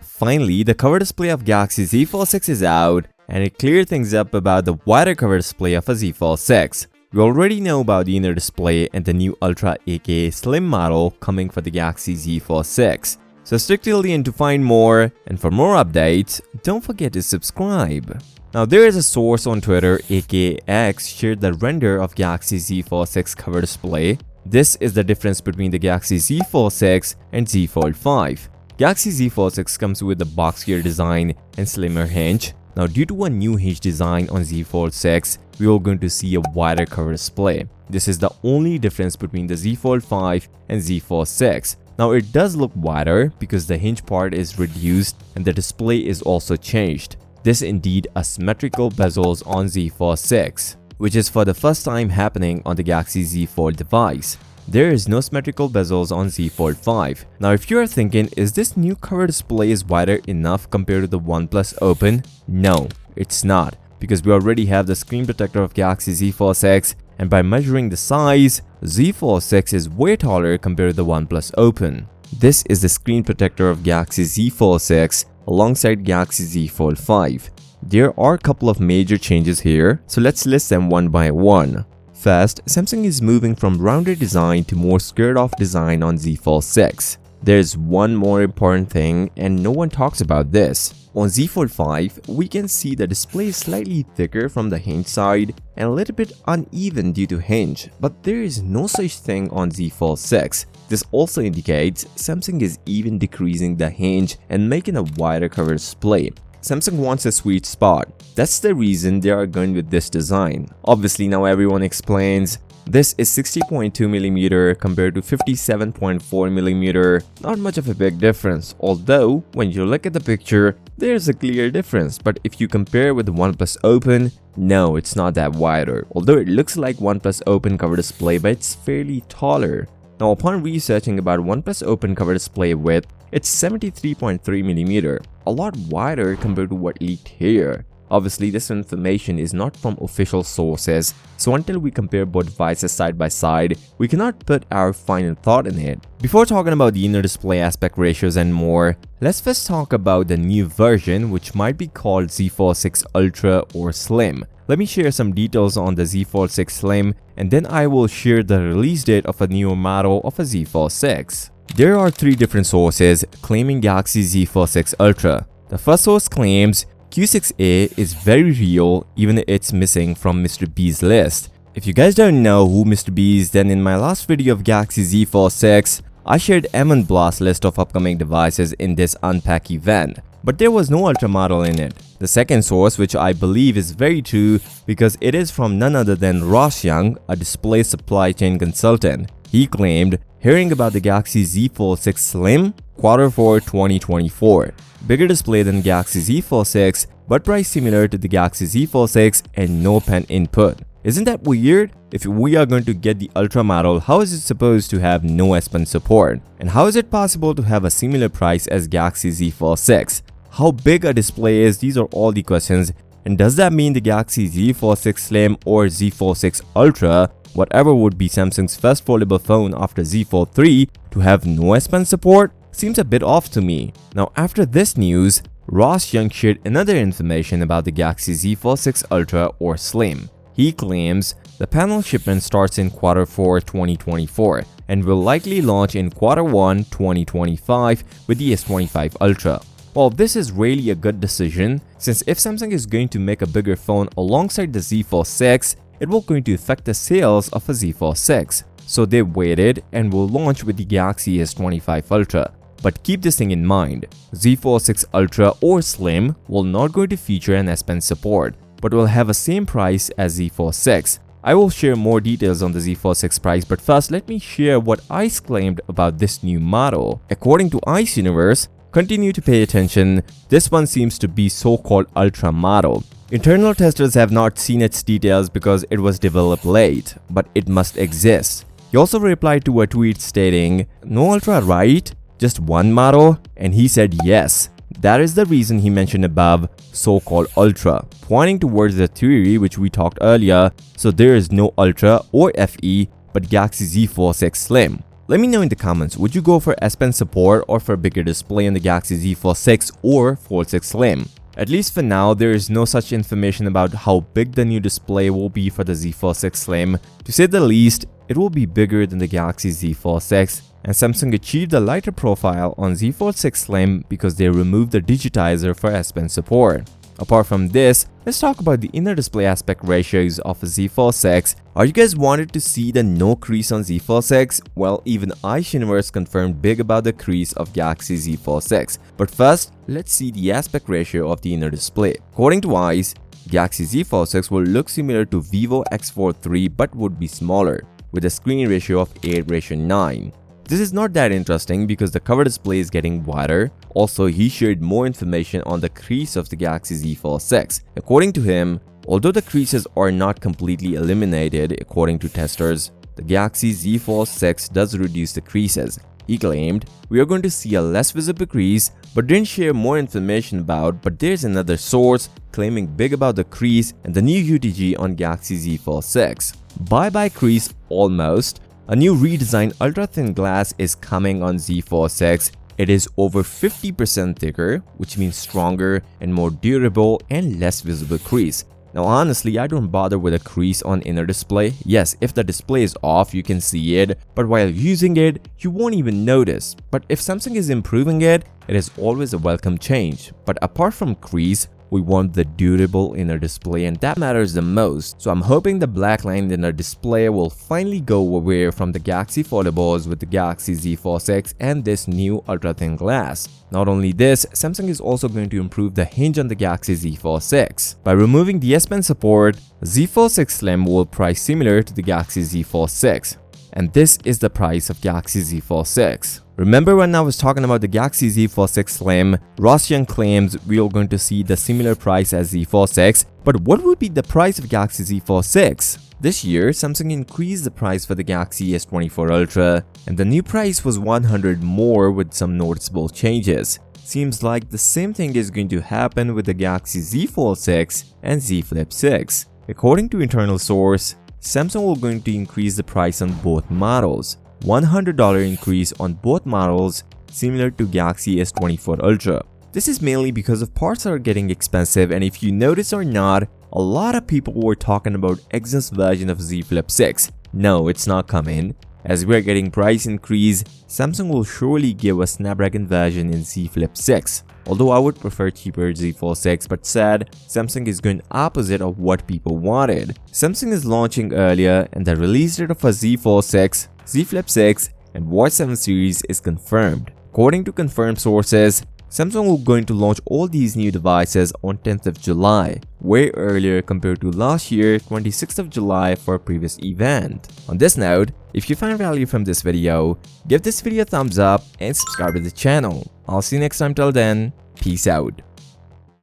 Finally, the cover display of Galaxy Z Fold 6 is out, and it cleared things up about the wider cover display of a Z Fold 6. We already know about the inner display and the new Ultra aka Slim model coming for the Galaxy Z Fold 6. So stick till the end to find more, and for more updates, don't forget to subscribe. Now there is a source on Twitter aka X shared the render of Galaxy Z Fold 6 cover display. This is the difference between the Galaxy Z Fold 6 and Z Fold 5. Galaxy Z Fold 6 comes with a boxier design and slimmer hinge. Now due to a new hinge design on Z Fold 6, we are going to see a wider cover display. This is the only difference between the Z Fold 5 and Z Fold 6. Now it does look wider because the hinge part is reduced and the display is also changed. This indeed asymmetrical bezels on Z Fold 6, which is for the first time happening on the Galaxy Z Fold device. There is no symmetrical bezels on Z Fold 5. Now if you are thinking, is this new cover display is wider enough compared to the OnePlus Open? No, it's not, because we already have the screen protector of Galaxy Z Fold 6, and by measuring the size, Z Fold 6 is way taller compared to the OnePlus Open. This is the screen protector of Galaxy Z Fold 6 alongside Galaxy Z Fold 5. There are a couple of major changes here, so let's list them one by one. First, Samsung is moving from rounded design to more squared off design on Z Fold 6. There's one more important thing, and no one talks about this. On Z Fold 5, we can see the display is slightly thicker from the hinge side and a little bit uneven due to hinge, but there is no such thing on Z Fold 6. This also indicates Samsung is even decreasing the hinge and making a wider cover display. Samsung wants a sweet spot. That's the reason they are going with this design. Obviously now everyone explains, this is 60.2mm compared to 57.4mm. Not much of a big difference, although when you look at the picture, there's a clear difference. But if you compare with the OnePlus Open, no, it's not that wider. Although it looks like OnePlus Open cover display, but it's fairly taller. Now upon researching about OnePlus Open cover display width, it's 73.3mm, a lot wider compared to what leaked here. Obviously, this information is not from official sources, so until we compare both devices side by side, we cannot put our final thought in it. Before talking about the inner display aspect ratios and more, let's first talk about the new version, which might be called Z Fold 6 Ultra or Slim. Let me share some details on the Z Fold 6 Slim, and then I will share the release date of a newer model of a Z Fold 6. There are three different sources claiming Galaxy Z Fold 6 Ultra. The first source claims Q6A is very real, even if it's missing from Mr. B's list. If you guys don't know who Mr. B is, then in my last video of Galaxy Z Fold 6, I shared M1 Blast list of upcoming devices in this Unpack event, but there was no Ultra model in it. The second source, which I believe is very true because it is from none other than Ross Young, a display supply chain consultant. He claimed, hearing about the Galaxy Z Fold 6 Slim, Q4 2024. Bigger display than Galaxy Z Fold 6, but price similar to the Galaxy Z Fold 6 and no pen input. Isn't that weird? If we are going to get the Ultra model, how is it supposed to have no S Pen support? And how is it possible to have a similar price as Galaxy Z Fold 6? How big a display is? These are all the questions. And does that mean the Galaxy Z Fold 6 Slim or Z Fold 6 Ultra, whatever would be Samsung's first foldable phone after Z Fold 3, to have no S Pen support? Seems a bit off to me. Now after this news, Ross Young shared another information about the Galaxy Z Fold 6 Ultra or Slim. He claims the panel shipment starts in Q4 2024 and will likely launch in Q1 2025 with the S25 Ultra. Well, this is really a good decision, since if Samsung is going to make a bigger phone alongside the Z Fold 6, it will going to affect the sales of a Z Fold 6. So they waited and will launch with the Galaxy S25 Ultra. But keep this thing in mind, Z Fold 6 Ultra or Slim will not going to feature an S Pen support, but will have a same price as Z Fold 6. I will share more details on the Z Fold 6 price, but first let me share what ICE claimed about this new model. According to ICE Universe, continue to pay attention, this one seems to be so-called Ultra model. Internal testers have not seen its details because it was developed late, but it must exist. He also replied to a tweet stating, "No Ultra, right? Just one model?" And he said yes. That is the reason he mentioned above so-called Ultra, pointing towards the theory which we talked earlier. So there is no Ultra or FE, but Galaxy Z Fold 6 Slim. Let me know in the comments, would you go for S Pen support or for a bigger display on the Galaxy Z Fold 6 or Fold 6 Slim? At least for now, there is no such information about how big the new display will be for the Z Fold 6 Slim. To say the least, it will be bigger than the Galaxy Z Fold 6, and Samsung achieved a lighter profile on Z Fold 6 Slim because they removed the digitizer for S Pen support. Apart from this, let's talk about the inner display aspect ratios of a Z Fold 6. Are you guys wanted to see the no crease on Z Fold 6? Well, even Ice Universe confirmed big about the crease of Galaxy Z Fold 6. But first, let's see the aspect ratio of the inner display. According to Ice, Galaxy Z Fold 6 will look similar to Vivo X Fold 3 but would be smaller, with a screen ratio of 8:9. This is not that interesting because the cover display is getting wider. Also, he shared more information on the crease of the Galaxy Z Fold 6. According to him, although the creases are not completely eliminated according to testers, the Galaxy Z Fold 6 does reduce the creases. He claimed, "We are going to see a less visible crease," but didn't share more information about. But there's another source claiming big about the crease and the new UTG on Galaxy Z Fold 6. Bye-bye crease almost. A new redesigned ultra-thin glass is coming on Z Fold 6. It is over 50% thicker, which means stronger and more durable and less visible crease. Now honestly, I don't bother with a crease on inner display. Yes, if the display is off, you can see it, but while using it, you won't even notice. But if Samsung is improving it, it is always a welcome change. But apart from crease, we want the durable inner display, and that matters the most. So I'm hoping the black line inner display will finally go away from the Galaxy foldables with the Galaxy Z Fold 6 and this new ultra thin glass. Not only this, Samsung is also going to improve the hinge on the Galaxy Z Fold 6. By removing the S Pen support, Z Fold 6 Slim will price similar to the Galaxy Z Fold 6. And this is the price of Galaxy Z Fold 6. Remember when I was talking about the Galaxy Z Fold 6 Slim, Ross Young claims we are going to see the similar price as Z Fold 6, but what would be the price of Galaxy Z Fold 6? This year, Samsung increased the price for the Galaxy S24 Ultra, and the new price was $100 more with some noticeable changes. Seems like the same thing is going to happen with the Galaxy Z Fold 6 and Z Flip 6. According to internal source, Samsung will going to increase the price on both models. $100 increase on both models, similar to Galaxy S24 Ultra. This is mainly because of parts are getting expensive, and if you notice or not, a lot of people were talking about Exynos version of Z Flip 6. No, it's not coming. As we are getting price increase, Samsung will surely give a Snapdragon version in Z Flip 6. Although I would prefer cheaper Z Fold 6, but sad, Samsung is going opposite of what people wanted. Samsung is launching earlier, and the release date of a Z Fold 6, Z Flip 6 and Watch 7 series is confirmed. According to confirmed sources, Samsung will going to launch all these new devices on 10th of July, way earlier compared to last year, 26th of July for a previous event. On this note, if you find value from this video, give this video a thumbs up and subscribe to the channel. I'll see you next time. Till then, peace out.